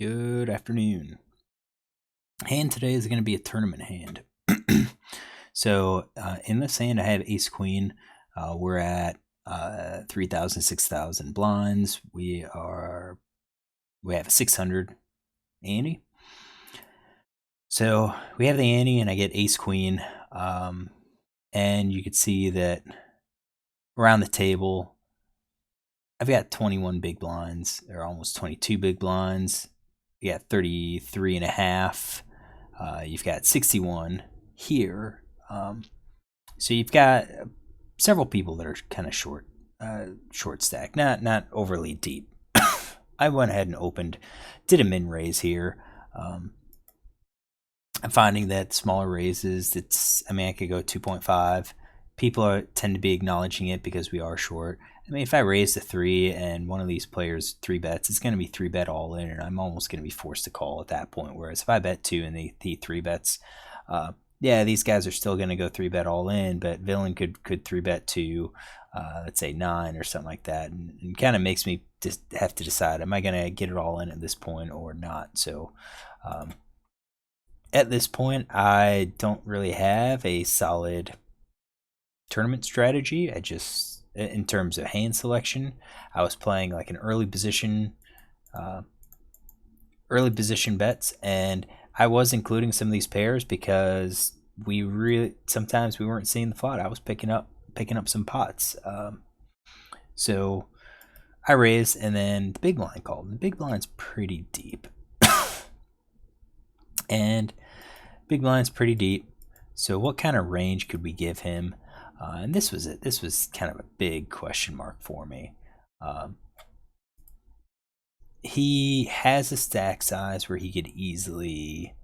Good afternoon. Hand today is going to be a tournament hand. So in this hand, I have Ace Queen. We're at 3,000, 6,000 blinds. We have a 600 ante. So we have the ante, and I get Ace Queen. And you can see that around the table, I've got 21 big blinds. There are almost 22 big blinds. You got 33 and a half. You've got 61 here. So you've got several people that are kind of short stack, not overly deep. I went ahead and did a min raise here. I'm finding that smaller raises, I could go 2.5. People tend to be acknowledging it because we are short. I mean, if I raise to 3 and one of these players 3 bets, it's going to be 3 bet all in, and I'm almost going to be forced to call at that point. Whereas if I bet 2 and the 3 bets, yeah, these guys are still going to go 3 bet all in, but villain could 3 bet to, let's say 9 or something like that, and kind of makes me just have to decide, am I going to get it all in at this point or not? So at this point, I don't really have a solid tournament strategy. In terms of hand selection, I was playing like an early position bets, and I was including some of these pairs because sometimes we weren't seeing the flop. I was picking up some pots. So I raised, and then the big blind called. The big blind's pretty deep, and big blind's pretty deep. So what kind of range could we give him? And this was it. This was kind of a big question mark for me. He has a stack size where he could easily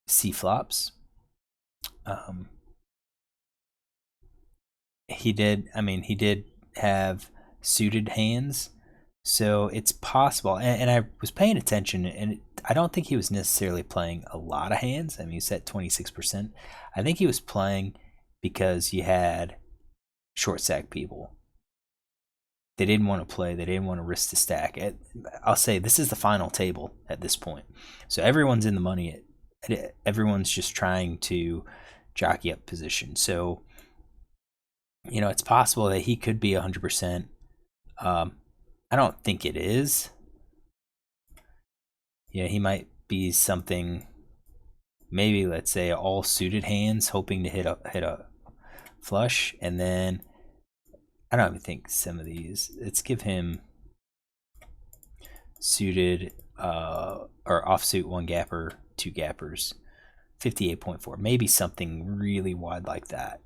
see flops. He did have suited hands, so it's possible. And I was paying attention, and I don't think he was necessarily playing a lot of hands. I mean, he's at 26%. I think he was playing because you had short stack people. They didn't want to play. They didn't want to risk the stack. I'll say this is the final table at this point. So everyone's in the money. Everyone's just trying to jockey up position. So, it's possible that he could be 100%. I don't think it is. He might be something, maybe let's say all suited hands, hoping to hit a flush, and then I don't even think some of these. Let's give him suited or offsuit 1 gapper, 2 gappers, 58.4, maybe something really wide like that.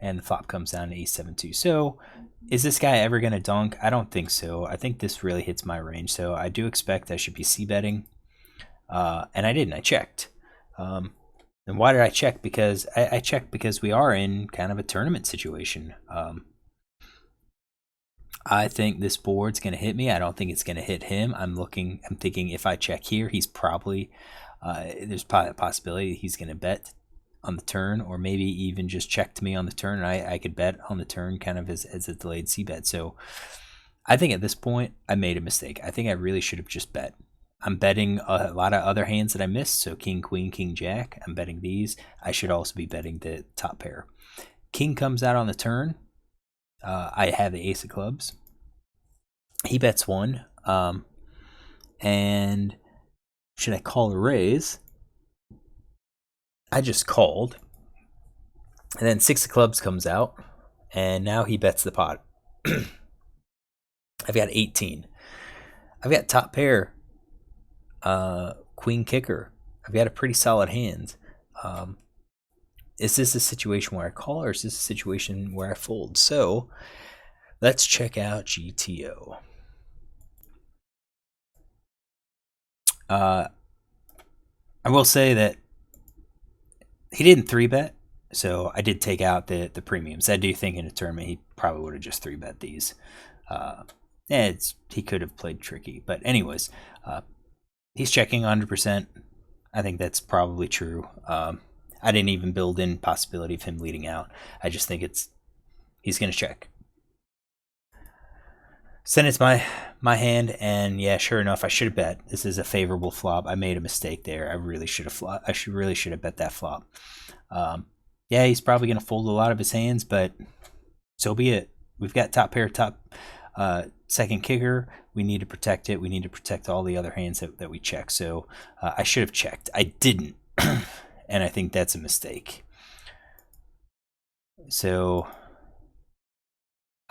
And the flop comes down to ace 7-2. So is this guy ever going to dunk? I don't think so. I think this really hits my range. So I do expect I should be c-betting. And I didn't. I checked. And why did I check? Because I checked because we are in kind of a tournament situation. I think this board's going to hit me. I don't think it's going to hit him. I'm thinking if I check here, he's probably, there's probably a possibility he's going to bet on the turn, or maybe even just check to me on the turn, and I could bet on the turn kind of as a delayed c-bet. So I think at this point, I made a mistake. I think I really should have just bet. I'm betting a lot of other hands that I missed, so king, queen, king, jack. I'm betting these. I should also be betting the top pair. King comes out on the turn. I have the ace of clubs. He bets 1. And should I call or raise? I just called. And then 6 of clubs comes out, and now he bets the pot. I've got 18. I've got top pair. Queen kicker. I've got a pretty solid hand. Is this a situation where I call, or is this a situation where I fold? So let's check out GTO. I will say that he didn't 3-bet, so I did take out the premiums. I do think in a tournament he probably would have just 3-bet these. He could have played tricky, but anyways, he's checking 100%. I think that's probably true. I didn't even build in possibility of him leading out. I just think he's going to check. So then it's my hand, and yeah, sure enough, I should have bet. This is a favorable flop. I made a mistake there. I really should have really should have bet that flop. Yeah, he's probably going to fold a lot of his hands, but so be it. We've got top pair, second kicker. We need to protect it. We need to protect all the other hands that we check. So I should have checked. I didn't, and I think that's a mistake. So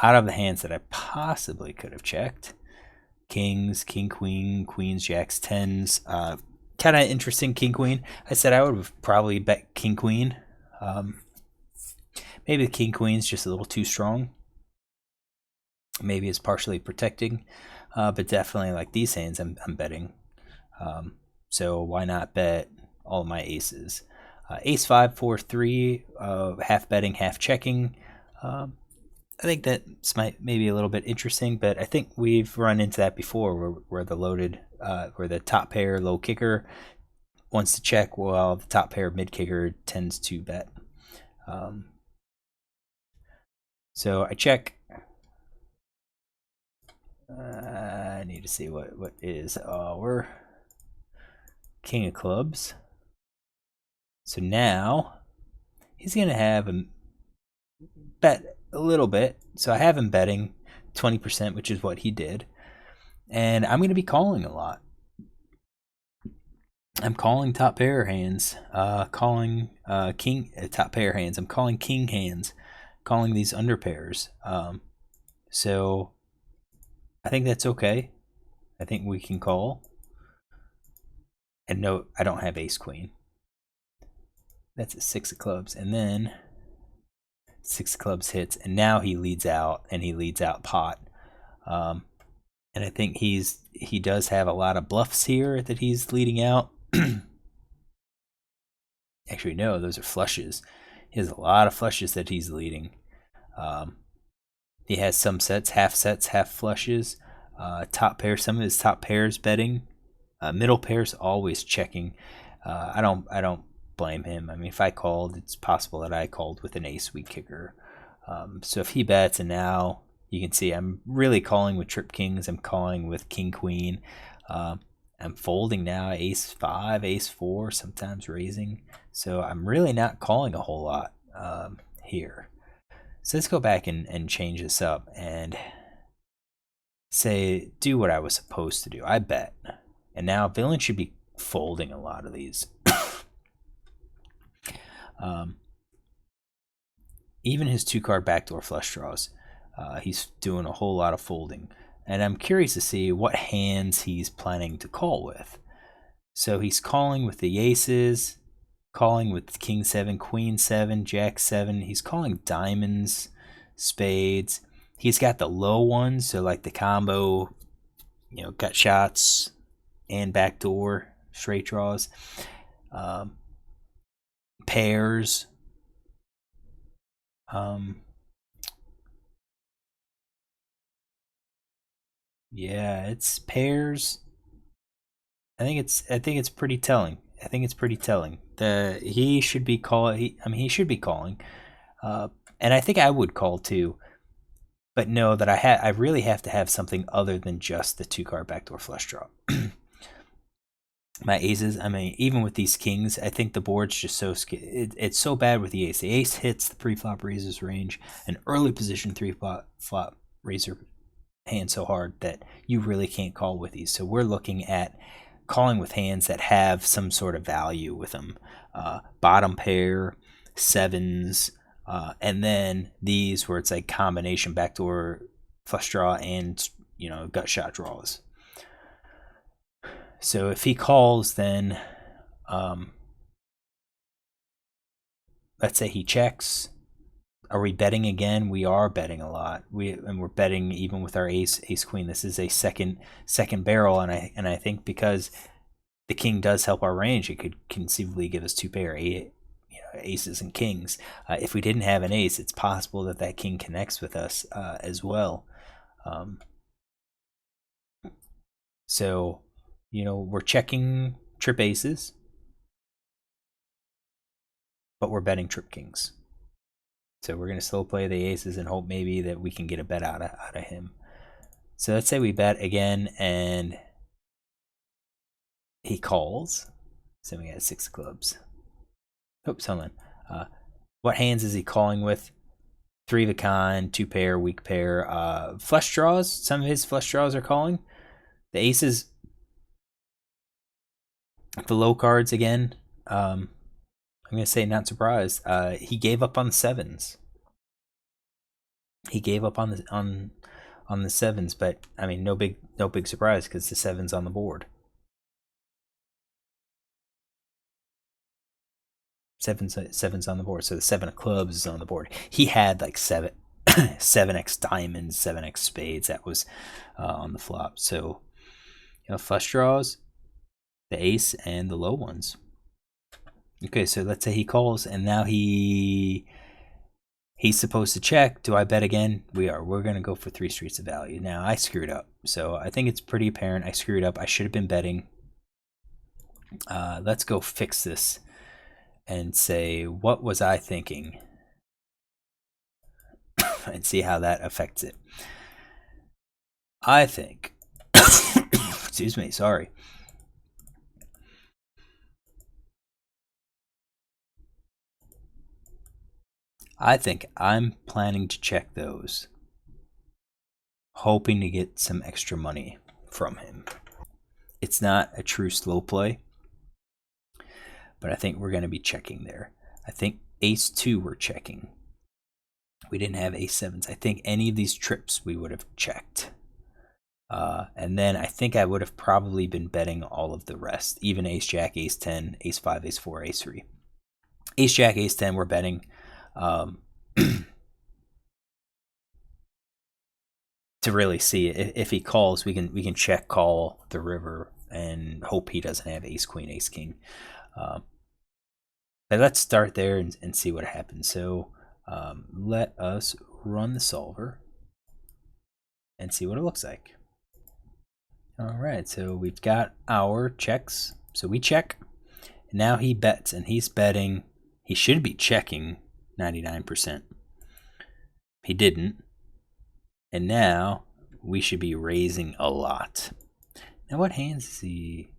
out of the hands that I possibly could have checked, kings, king, queen, queens, jacks, tens, kind of interesting king, queen. I said I would have probably bet king, queen. Maybe the king, queen's just a little too strong. Maybe it's partially protecting, but definitely like these hands I'm betting. So why not bet all of my aces? Ace 5, 4, 3, half betting, half checking. I think that's maybe a little bit interesting, but I think we've run into that before where the loaded, where the top pair low kicker wants to check while the top pair mid kicker tends to bet. So I check. I need to see what is our king of clubs. So now he's going to have a bet a little bit. So I have him betting 20%, which is what he did. And I'm going to be calling a lot. I'm calling top pair hands, calling king top pair hands. I'm calling king hands, calling these under pairs. So I think that's okay. I think we can call. And no, I don't have ace queen. That's a 6 of clubs, and then 6 of clubs hits, and now he leads out, and he leads out pot. And I think he does have a lot of bluffs here that he's leading out. Actually, no, those are flushes. He has a lot of flushes that he's leading. He has some sets, half flushes. Top pair, some of his top pairs betting. Middle pairs always checking. I don't blame him. I mean, if I called, it's possible that I called with an ace weak kicker. So if he bets, and now you can see I'm really calling with trip kings. I'm calling with king queen. I'm folding now, ace 5, ace 4, sometimes raising. So I'm really not calling a whole lot here. So let's go back and change this up and say, do what I was supposed to do. I bet. And now villain should be folding a lot of these. Even his 2-card backdoor flush draws, he's doing a whole lot of folding. And I'm curious to see what hands he's planning to call with. So he's calling with the aces, calling with king 7, queen 7, jack 7. He's calling diamonds, spades. He's got the low ones, so like the combo, gut shots and backdoor straight draws. Pairs. Yeah, it's pairs. I think it's pretty telling. He should be calling. He should be calling, and I think I would call too. But know that I really have to have something other than just the 2-card backdoor flush draw. My aces, even with these kings, I think the board's just so it's so bad with the ace. The ace hits the pre-flop raiser's range, an early position 3-flop raiser hand so hard that you really can't call with these. So we're looking at calling with hands that have some sort of value with them. Bottom pair, sevens, and then these where it's like combination backdoor flush draw and gut shot draws. So if he calls, then let's say he checks. Are we betting again? We are betting a lot. We're betting even with our ace queen. This is a second barrel, and I think because the king does help our range, it could conceivably give us 2 pair aces and kings. If we didn't have an ace, it's possible that king connects with us as well. So we're checking trip aces, but we're betting trip kings. So we're going to slow play the aces and hope maybe that we can get a bet out of him. So let's say we bet again and he calls. So we got 6 clubs. Oops, hold on. What hands is he calling with? 3 of a kind, 2 pair, weak pair. Flush draws. Some of his flush draws are calling. The aces, the low cards again. I'm gonna say not surprised. He gave up on the 7s. He gave up on the 7s, but I mean, no big surprise because the 7's on the board. Seven's on the board, so the 7 of clubs is on the board. He had like 7x diamonds, 7x spades. That was on the flop. So flush draws, the ace, and the low ones. Okay, so let's say he calls, and now he's supposed to check. Do I bet again? We are. We're gonna go for 3 streets of value. Now I screwed up, so I think it's pretty apparent I screwed up. I should have been betting. Let's go fix this and say, what was I thinking? And see how that affects it. I think, excuse me, sorry. I think I'm planning to check those, hoping to get some extra money from him. It's not a true slow play, but I think we're going to be checking there. I think ace 2 we're checking. We didn't have ace 7s. I think any of these trips we would have checked. And then I think I would have probably been betting all of the rest, even ace jack, ace 10, ace 5, ace 4, ace 3. Ace jack, ace 10 we're betting. To really see it. If he calls, we can check call the river and hope he doesn't have ace queen, ace king. But let's start there and see what happens. So let us run the solver and see what it looks like. All right, so we've got our checks. So we check. Now he bets, and he's betting. He should be checking 99%. He didn't. And now we should be raising a lot. Now what hands is he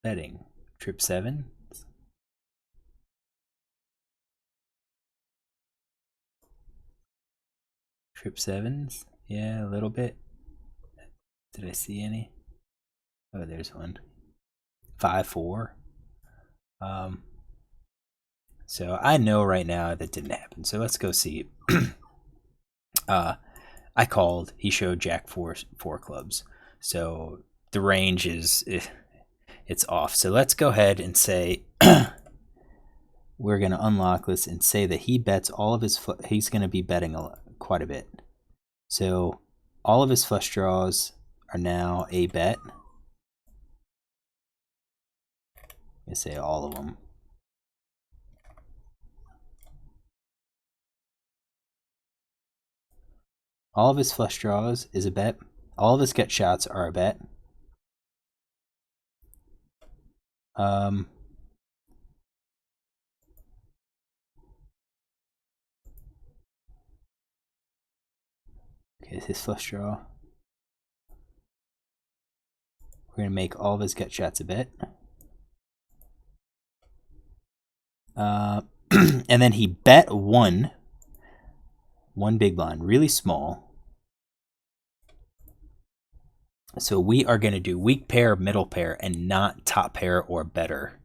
betting? Trip 7? Trip 7s? Yeah, a little bit. Did I see any? Oh, there's one. 5-4. So I know right now that didn't happen. So let's go see. I called. He showed jack 4 clubs. So the range is it's off. So let's go ahead and say we're going to unlock this and say that he bets all of his. He's going to be betting quite a bit. So all of his flush draws are now a bet. I say all of them. All of his flush draws is a bet. All of his gut shots are a bet. Okay, his flush draw. We're going to make all of his gut shots a bet. And then he bet one big blind, really small. So we are going to do weak pair, middle pair, and not top pair or better.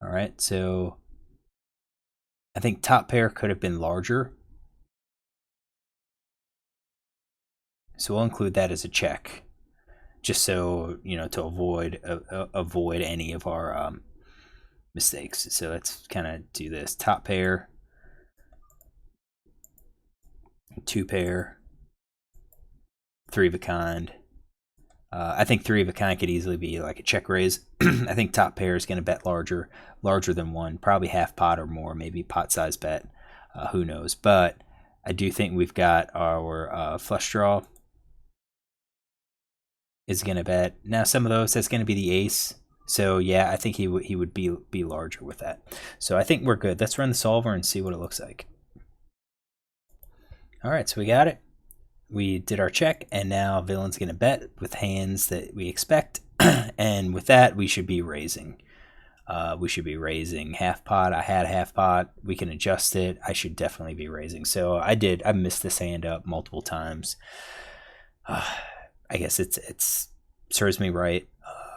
All right, so I think top pair could have been larger. So we'll include that as a check, just so, to avoid any of our mistakes. So let's kind of do this. Top pair, 2 pair, 3 of a kind. I think 3 of a kind could easily be like a check raise. I think top pair is going to bet larger than 1, probably half pot or more, maybe pot size bet. Who knows? But I do think we've got our flush draw is going to bet. Now some of those, that's going to be the ace. So yeah, I think he would be larger with that. So I think we're good. Let's run the solver and see what it looks like. All right, so we got it. We did our check, and now villain's gonna bet with hands that we expect, and with that we should be raising. We should be raising half pot. I had half pot. We can adjust it. I should definitely be raising. So I did. I missed this hand up multiple times. I guess it's serves me right.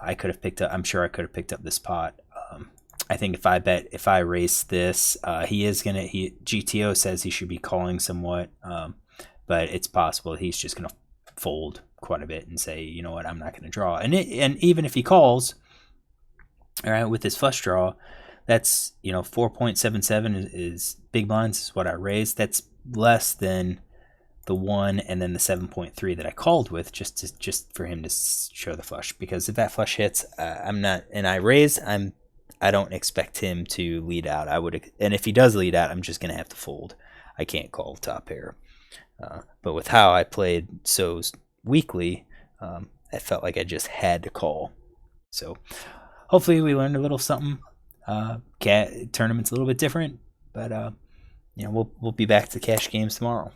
I could have picked up. I'm sure I could have picked up this pot. I think if I race this, he is gonna. GTO says he should be calling somewhat, but it's possible he's just gonna fold quite a bit and say, you know what, I'm not gonna draw. And even if he calls, all right, with his flush draw, that's 4.77 is big blinds is what I raised. That's less than the 1 and then the 7.3 that I called with, just for him to show the flush. Because if that flush hits, I'm not, and I raise, I don't expect him to lead out. And if he does lead out, I'm just gonna have to fold. I can't call top pair. But with how I played so weakly, I felt like I just had to call. So hopefully we learned a little something. Tournament's a little bit different, but we'll be back to cash games tomorrow.